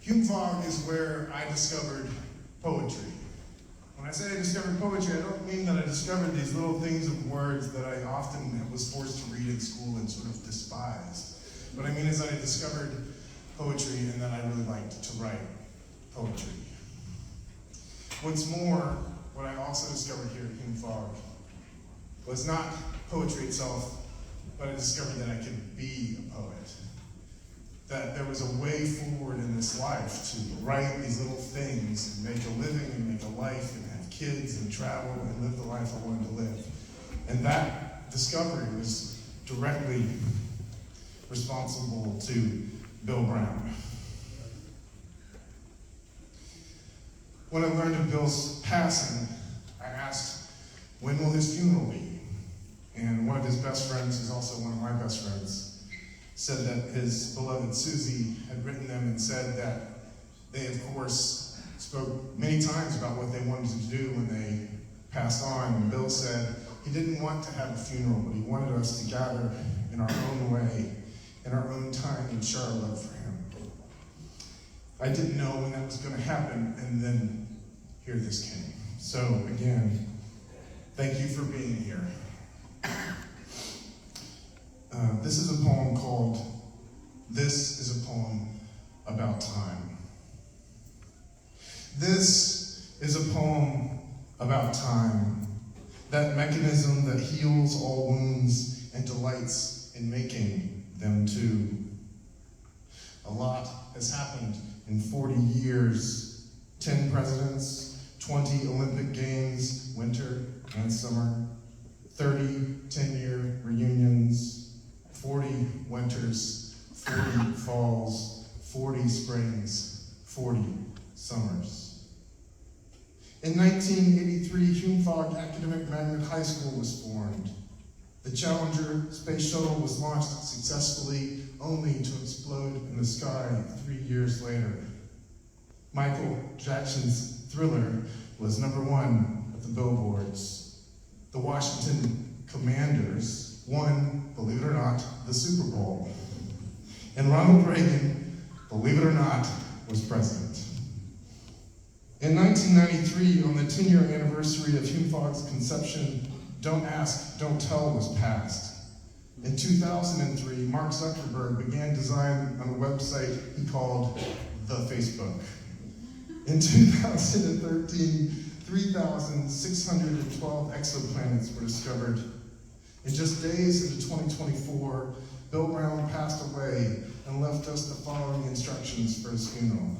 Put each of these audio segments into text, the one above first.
Hume Fogg is where I discovered poetry. When I say I discovered poetry, I don't mean that I discovered these little things of words that I often was forced to read in school and sort of despised. What I mean is that I discovered poetry and that I really liked to write poetry. What's more, what I also discovered here at Hume Fogg was not poetry itself, but I discovered that I could be a poet. That there was a way forward in this life to write these little things and make a living and make a life and have kids and travel and live the life I wanted to live. And that discovery was directly responsible to Bill Brown. When I learned of Bill's passing, I asked, when will his funeral be? And one of his best friends, who's also one of my best friends, said that his beloved Susie had written them and said that they, of course, spoke many times about what they wanted to do when they passed on. And Bill said he didn't want to have a funeral, but he wanted us to gather in our own way, in our own time, and share our love for him. I didn't know when that was going to happen, and then here this came. So again, thank you for being here. This is a poem called This is a Poem About Time. This is a poem about time, that mechanism that heals all wounds and delights in making them too. A lot has happened in 40 years, 10 presidents, 20 Olympic Games, winter and summer, 30 10-year reunions, 40 winters, 40 falls, 40 springs, 40 summers. In 1983, Hume Fogg Academic Magnet High School was formed. The Challenger space shuttle was launched successfully, only to explode in the sky 3 years later. Michael Jackson's Thriller was #1 at the billboards. The Washington Commanders won, believe it or not, the Super Bowl. And Ronald Reagan, believe it or not, was president. In 1993, on the 10-year anniversary of Hume Fogg's conception, Don't Ask, Don't Tell was passed. In 2003, Mark Zuckerberg began design on a website he called The Facebook. In 2013, 3,612 exoplanets were discovered. In just days into 2024, Bill Brown passed away and left us the following instructions for his funeral.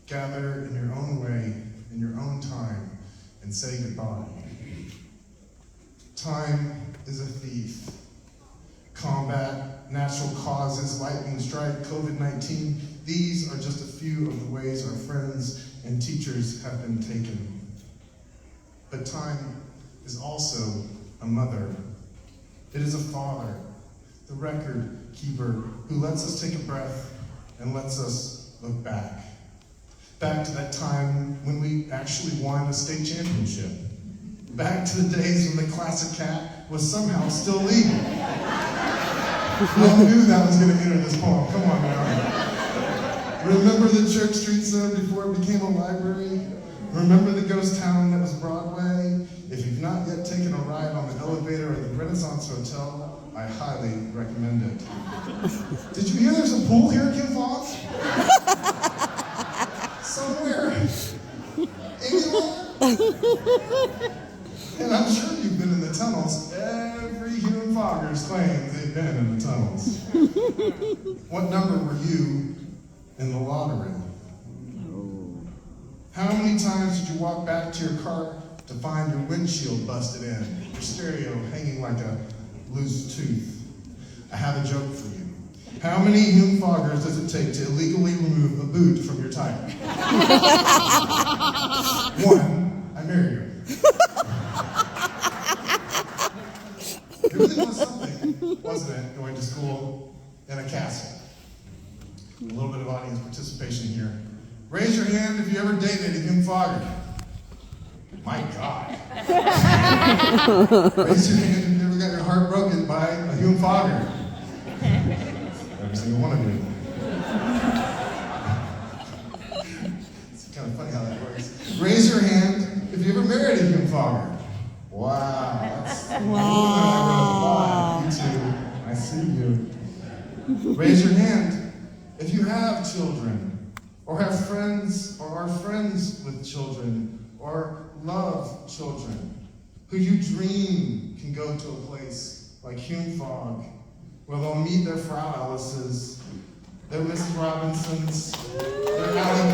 Gather in your own way, in your own time, and say goodbye. Time is a thief. Combat, natural causes, lightning strike, COVID-19, these are just a few of the ways our friends and teachers have been taken. But time is also a mother. It is a father, the record keeper, who lets us take a breath and lets us look back. Back to that time when we actually won a state championship. Back to the days when the classic cat was somehow still legal. I knew that was going to enter this poem. Come on now. Remember the Church Street Zone before it became a library? Remember the ghost town that was Broadway? If you've not yet taken a ride on the elevator at the Renaissance Hotel, I highly recommend it. Did you hear there's a pool here at Hume Fogg? Somewhere. Anywhere? And I'm sure you've been in the tunnels. Every Hume Foggers claims they've been in the tunnels. What number were you in the lottery? How many times did you walk back to your car to find your windshield busted in, your stereo hanging like a loose tooth? I have a joke for you. How many Hume Foggers does it take to illegally remove a boot from your tire? 1, I married her. It really was something, wasn't it, going to school in a castle? A little bit of audience participation here. Raise your hand if you ever dated a Hume Fogger. My God. Raise your hand if you ever got your heart broken by a Hume Fogger. Every single one of you. Fogger. Wow, that's Wow. you two. I see you. Raise your hand if you have children, or have friends, or are friends with children, or love children, who you dream can go to a place like Hume Fogg, where they'll meet their Frau Alices, their Miss Robinsons, their Alley